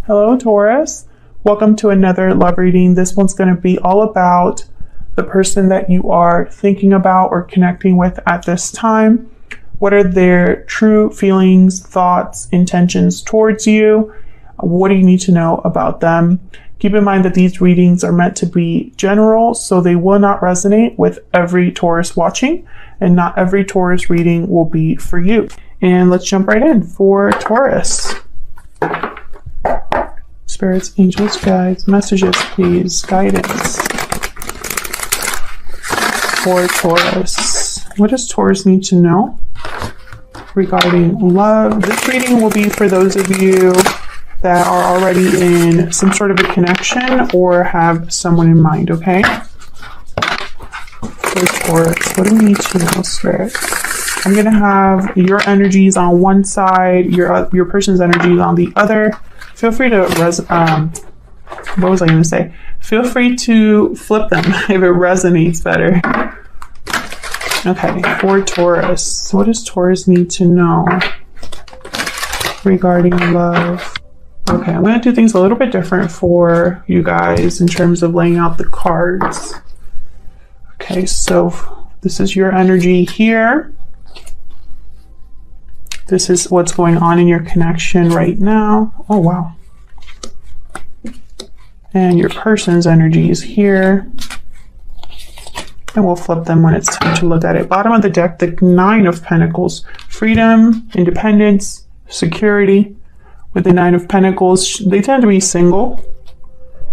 Hello, Taurus. Welcome to another love reading. This one's going to be all about the person that you are thinking about or connecting with at this time. What are their true feelings, thoughts, intentions towards you? What do you need to know about them? Keep in mind that these readings are meant to be general, so they will not resonate with every Taurus watching, and not every Taurus reading will be for you. And let's jump right in for Taurus. Spirits, angels, guides, messages, please, guidance for Taurus. What does Taurus need to know regarding love? This reading will be for those of you that are already in some sort of a connection or have someone in mind, okay? For Taurus, what do we need to know, Spirit? I'm going to have your energies on one side, your person's energies on the other. Feel free to, what was I going to say? Feel free to flip them if it resonates better. Okay, for Taurus, what does Taurus need to know regarding love? Okay, I'm going to do things a little bit different for you guys in terms of laying out the cards. Okay, so this is your energy here. This is what's going on in your connection right now. Oh, wow. And your person's energy is here. And we'll flip them when it's time to look at it. Bottom of the deck, the Nine of Pentacles. Freedom, independence, security. With the Nine of Pentacles, they tend to be single,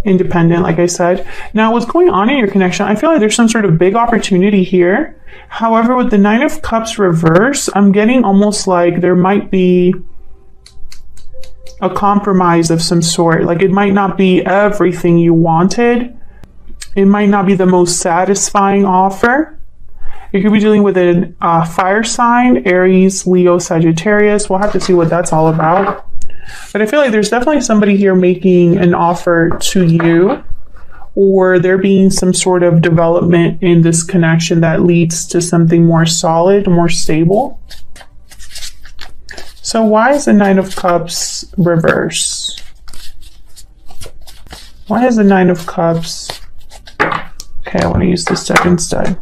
independent, like I said. Now, what's going on in your connection, I feel like there's some sort of big opportunity here. However, with the Nine of Cups reverse, I'm getting almost like there might be a compromise of some sort. Like it might not be everything you wanted. It might not be the most satisfying offer. You could be dealing with a fire sign, Aries, Leo, Sagittarius. We'll have to see what that's all about. But I feel like there's definitely somebody here making an offer to you, or there being some sort of development in this connection that leads to something more solid, more stable. So why is the Nine of Cups reverse? Why is the Nine of Cups? Okay, I want to use this deck instead.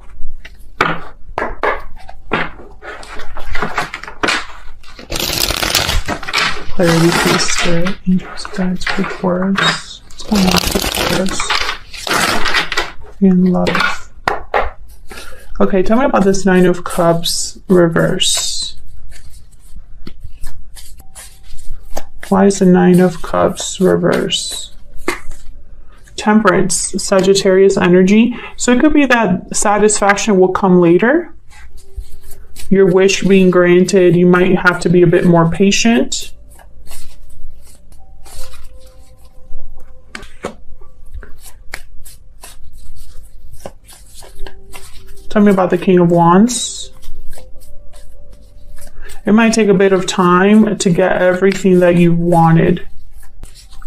Clarity, peace, spirit, angels, guides, quick words. What's going on with Taurus? In love. Okay, tell me about this Nine of Cups reverse. Why is the Nine of Cups reverse? Temperance, Sagittarius energy. So it could be that satisfaction will come later. Your wish being granted, you might have to be a bit more patient. Tell me about the King of Wands. It might take a bit of time to get everything that you wanted.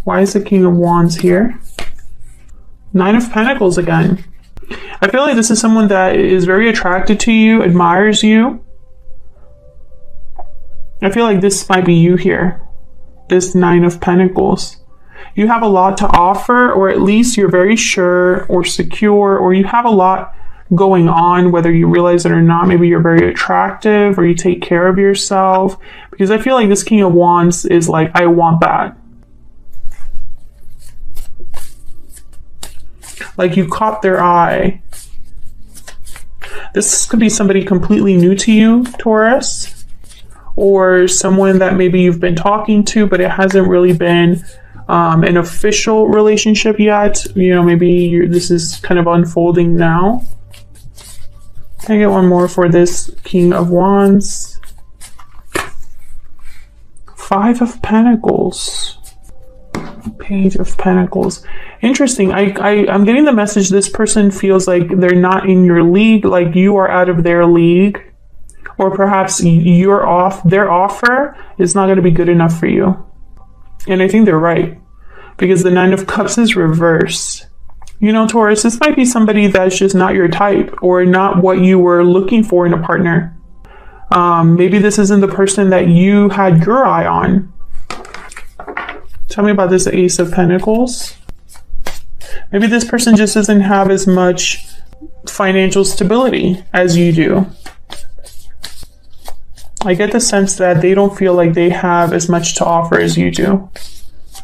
Why is the King of Wands here? Nine of Pentacles again. I feel like this is someone that is very attracted to you, admires you. I feel like this might be you here. This Nine of Pentacles. You have a lot to offer, or at least you're very sure or secure, or you have a lot going on, whether you realize it or not. Maybe you're very attractive, or you take care of yourself, because I feel like this King of Wands is like, I want that. Like you caught their eye. This could be somebody completely new to you, Taurus, or someone that maybe you've been talking to, but it hasn't really been an official relationship yet. You know, maybe this is kind of unfolding now. Can I get one more for this King of Wands? Five of Pentacles. Page of Pentacles. Interesting. I'm getting the message this person feels like they're not in your league, like you are out of their league. Or perhaps their offer is not going to be good enough for you. And I think they're right, because the Nine of Cups is reversed. You know, Taurus, this might be somebody that's just not your type, or not what you were looking for in a partner. Maybe this isn't the person that you had your eye on. Tell me about this Ace of Pentacles. Maybe this person just doesn't have as much financial stability as you do. I get the sense that they don't feel like they have as much to offer as you do.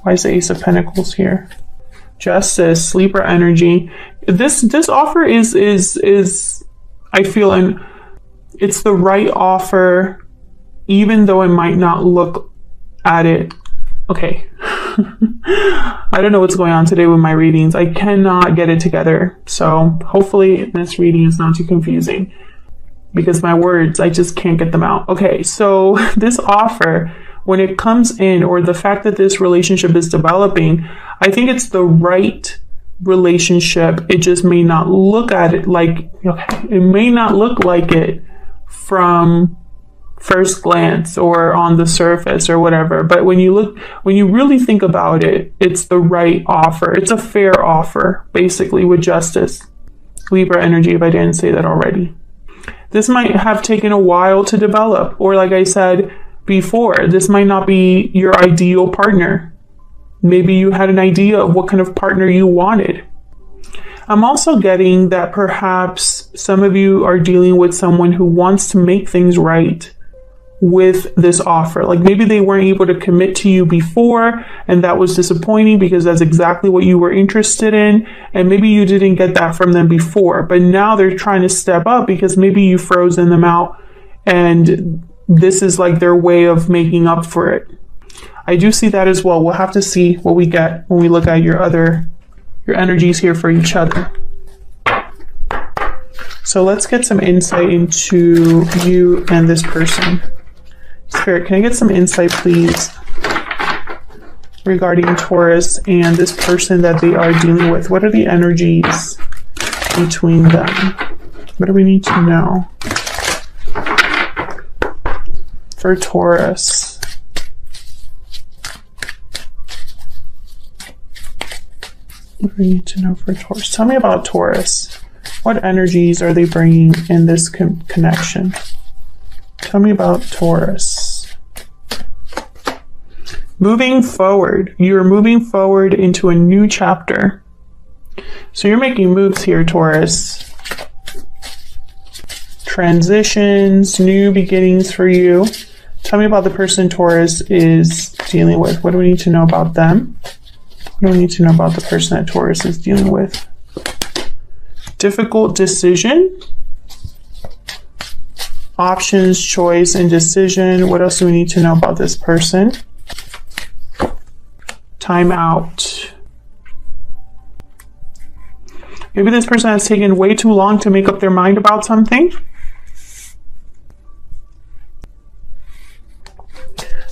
Why is the Ace of Pentacles here? Justice, Libra energy. This offer is I feel, and it's the right offer, even though it might not look at it. Okay. I don't know what's going on today with my readings. I cannot get it together. So hopefully this reading is not too confusing, because my words, I just can't get them out. Okay, so this offer, when it comes in, or the fact that this relationship is developing, I think it's the right relationship. It just may not look at it like, it may not look like it from first glance or on the surface or whatever. But when you really think about it, it's the right offer. It's a fair offer, basically, with justice. Libra energy, if I didn't say that already. This might have taken a while to develop, or like I said before, this might not be your ideal partner. Maybe you had an idea of what kind of partner you wanted. I'm also getting that perhaps some of you are dealing with someone who wants to make things right with this offer. Like maybe they weren't able to commit to you before, and that was disappointing because that's exactly what you were interested in. And maybe you didn't get that from them before, but now they're trying to step up because maybe you've frozen them out, and this is like their way of making up for it. I do see that as well. We'll have to see what we get when we look at your energies here for each other. So let's get some insight into you and this person. Spirit, can I get some insight, please, regarding Taurus and this person that they are dealing with? What are the energies between them? What do we need to know for Taurus? What do we need to know for Taurus? Tell me about Taurus. What energies are they bringing in this connection? Tell me about Taurus. Moving forward. You're moving forward into a new chapter. So you're making moves here, Taurus. Transitions, new beginnings for you. Tell me about the person Taurus is dealing with. What do we need to know about them? What do we need to know about the person that Taurus is dealing with? Difficult decision. Options, choice, and decision. What else do we need to know about this person? Time out. Maybe this person has taken way too long to make up their mind about something.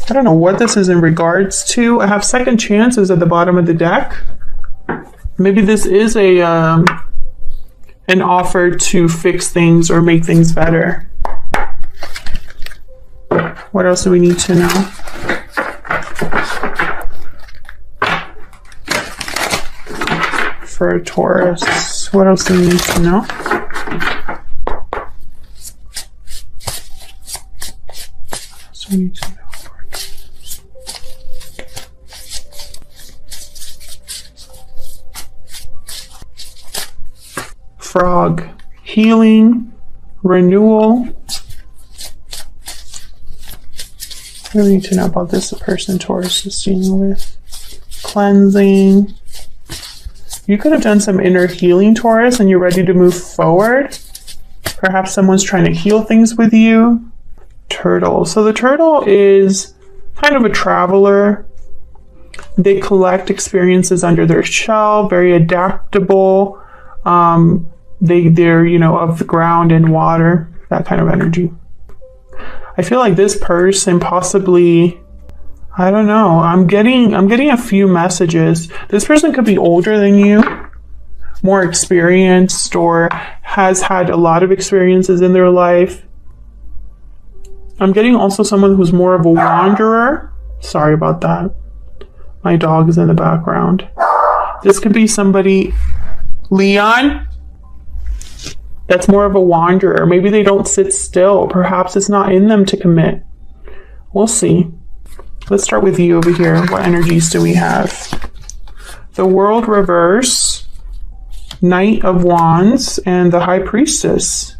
I don't know what this is in regards to. I have second chances at the bottom of the deck. Maybe this is an offer to fix things or make things better. What else do we need to know? For Taurus, what else do we need to know? So we need to know. Frog, healing, renewal. What do we need to know about this? The person Taurus is dealing with. Cleansing. You could have done some inner healing, Taurus, and you're ready to move forward. Perhaps someone's trying to heal things with you. Turtle. So the turtle is kind of a traveler. They collect experiences under their shell, very adaptable. They're, of the ground and water, that kind of energy. I feel like this person possibly, I don't know, I'm getting a few messages. This person could be older than you, more experienced, or has had a lot of experiences in their life. I'm getting also someone who's more of a wanderer. Sorry about that. My dog is in the background. This could be somebody, Leon, that's more of a wanderer. Maybe they don't sit still. Perhaps it's not in them to commit. We'll see. Let's start with you over here. What energies do we have? The World reverse, Knight of Wands, and the High Priestess.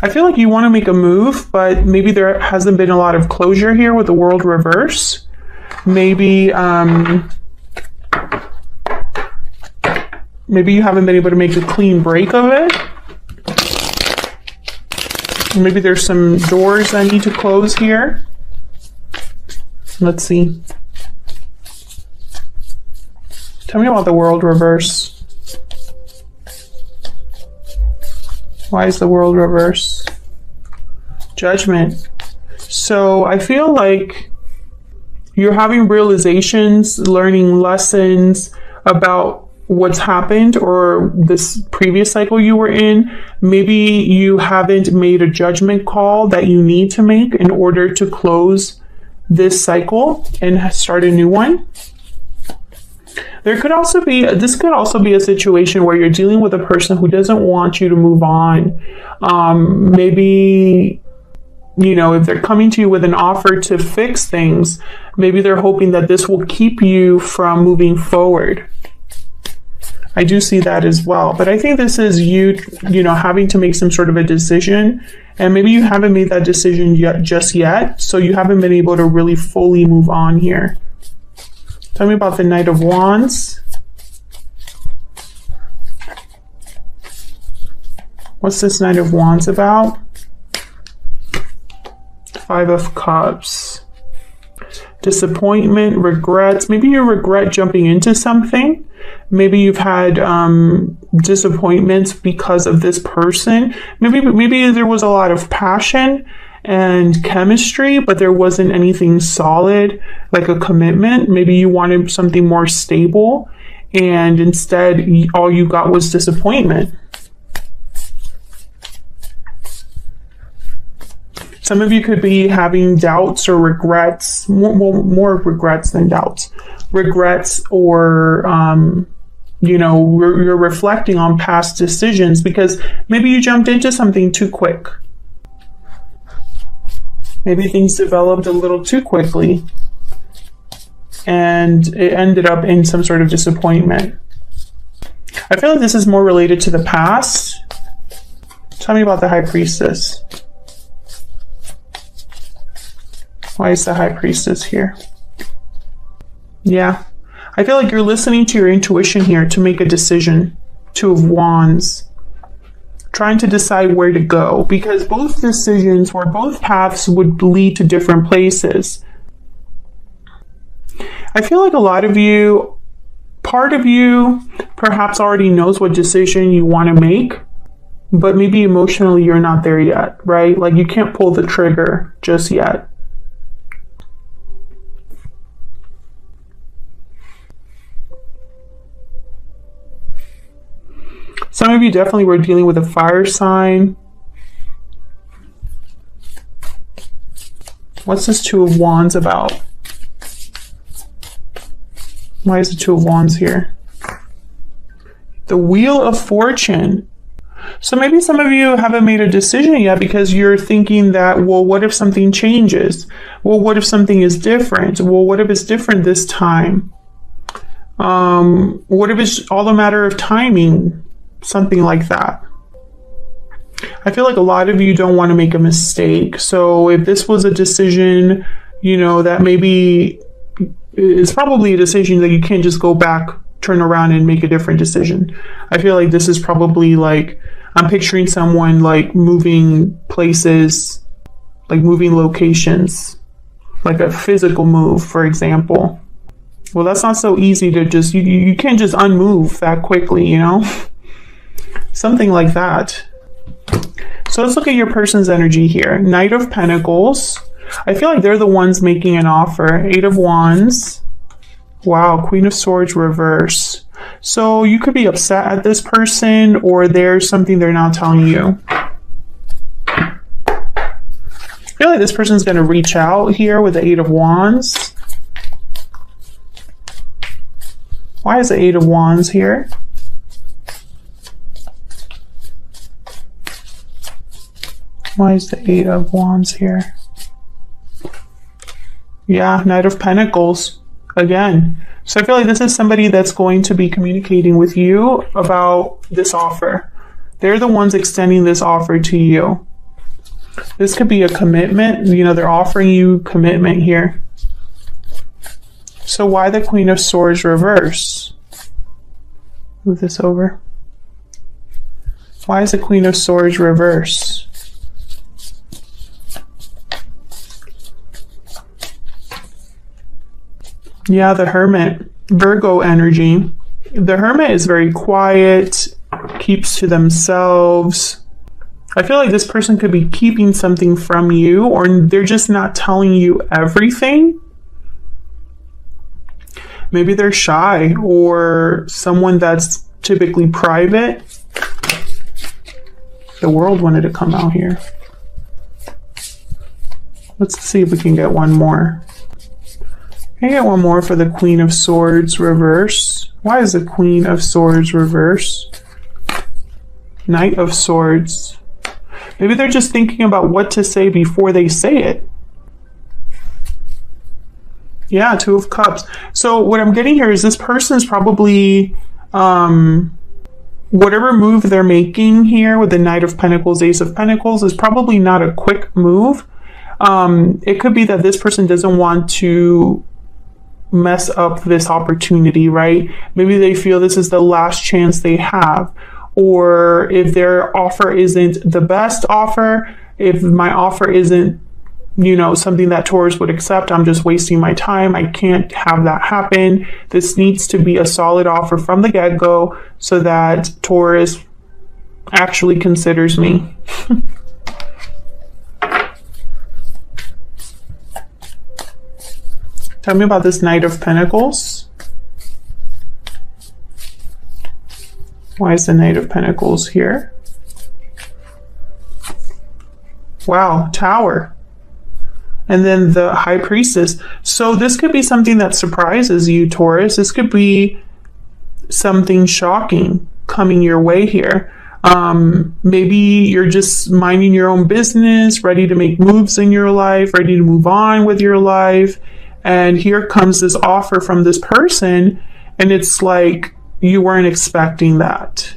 I feel like you want to make a move, but maybe there hasn't been a lot of closure here with the World reverse. Maybe, maybe you haven't been able to make a clean break of it. Maybe there's some doors that need to close here. Let's see. Tell me about the World reverse. Why is the World reverse? Judgment. So I feel like you're having realizations, learning lessons about what's happened or this previous cycle you were in. Maybe you haven't made a judgment call that you need to make in order to close this cycle and start a new one. There could also be, this could also be a situation where you're dealing with a person who doesn't want you to move on. Maybe, you know, if they're coming to you with an offer to fix things, maybe they're hoping that this will keep you from moving forward. I do see that as well. But I think this is you know, having to make some sort of a decision. And maybe you haven't made that decision just yet. So you haven't been able to really fully move on here. Tell me about the Knight of Wands. What's this Knight of Wands about? Five of Cups. Disappointment, regrets. Maybe you regret jumping into something. Maybe you've had disappointments because of this person. Maybe there was a lot of passion and chemistry, but there wasn't anything solid, like a commitment. Maybe you wanted something more stable, and instead all you got was disappointment. Some of you could be having doubts or regrets, more regrets than doubts. Regrets, or you know, you're reflecting on past decisions because maybe you jumped into something too quick. Maybe things developed a little too quickly and it ended up in some sort of disappointment. I feel like this is more related to the past. Tell me about the High Priestess. Why is the High Priestess here? Yeah. I feel like you're listening to your intuition here to make a decision. Two of Wands. Trying to decide where to go, because both decisions or both paths would lead to different places. I feel like a lot of you, part of you perhaps already knows what decision you want to make, but maybe emotionally you're not there yet, right? Like you can't pull the trigger just yet. Some of you definitely were dealing with a fire sign. What's this Two of Wands about? Why is the Two of Wands here? The Wheel of Fortune. So maybe some of you haven't made a decision yet because you're thinking that, well, what if something changes? Well, what if something is different? Well, what if it's different this time? What if it's all a matter of timing? Something like that. I feel like a lot of you don't want to make a mistake. So if this was a decision, you know, that maybe it's probably a decision that you can't just go back, turn around and make a different decision. I feel like this is probably like, I'm picturing someone like moving places, like moving locations, like a physical move, for example. Well, that's not so easy to just, you can't just unmove that quickly, you know? Something like that. So let's look at your person's energy here. Knight of Pentacles. I feel like they're the ones making an offer. Eight of Wands. Wow, Queen of Swords reverse. So you could be upset at this person, or there's something they're not telling you. I feel like this person's going to reach out here with the Eight of Wands. Why is the Eight of Wands here? Why is the Eight of Wands here? Yeah, Knight of Pentacles again. So I feel like this is somebody that's going to be communicating with you about this offer. They're the ones extending this offer to you. This could be a commitment. You know, they're offering you commitment here. So why the Queen of Swords reverse? Move this over. Why is the Queen of Swords reverse? Yeah, the Hermit, Virgo energy. The Hermit is very quiet, keeps to themselves. I feel like this person could be keeping something from you, or they're just not telling you everything. Maybe they're shy, or someone that's typically private. The World wanted to come out here. Let's see if we can get one more. Can I get one more for the Queen of Swords reverse? Why is the Queen of Swords reverse? Knight of Swords. Maybe they're just thinking about what to say before they say it. Yeah, Two of Cups. So what I'm getting here is this person's probably, whatever move they're making here with the Knight of Pentacles, Ace of Pentacles is probably not a quick move. It could be that this person doesn't want to mess up this opportunity, right? Maybe they feel this is the last chance they have. Or if their offer isn't the best offer, if my offer isn't, you know, something that Taurus would accept, I'm just wasting my time. I can't have that happen. This needs to be a solid offer from the get-go so that Taurus actually considers me. Tell me about this Knight of Pentacles. Why is the Knight of Pentacles here? Wow, Tower. And then the High Priestess. So this could be something that surprises you, Taurus. This could be something shocking coming your way here. Maybe you're just minding your own business, ready to make moves in your life, ready to move on with your life. And here comes this offer from this person, and it's like you weren't expecting that.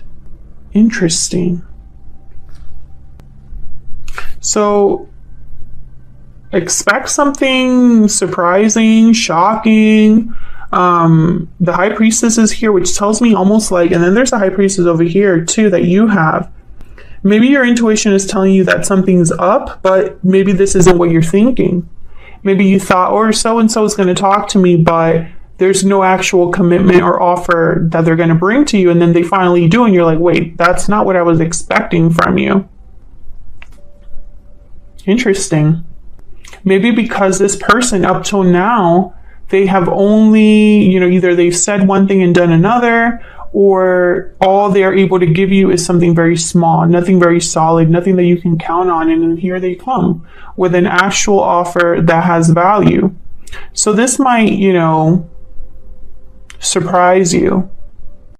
Interesting. So expect something surprising, shocking. The High Priestess is here, which tells me almost like, and then there's a High Priestess over here too that you have. Maybe your intuition is telling you that something's up, but maybe this isn't what you're thinking. Maybe you thought, or so-and-so is going to talk to me, but there's no actual commitment or offer that they're going to bring to you. And then they finally do. And you're like, wait, that's not what I was expecting from you. Interesting. Maybe because this person up till now, they have only, you know, either they've said one thing and done another, or all they're able to give you is something very small, nothing very solid, nothing that you can count on. And then here they come with an actual offer that has value. So this might, you know, surprise you.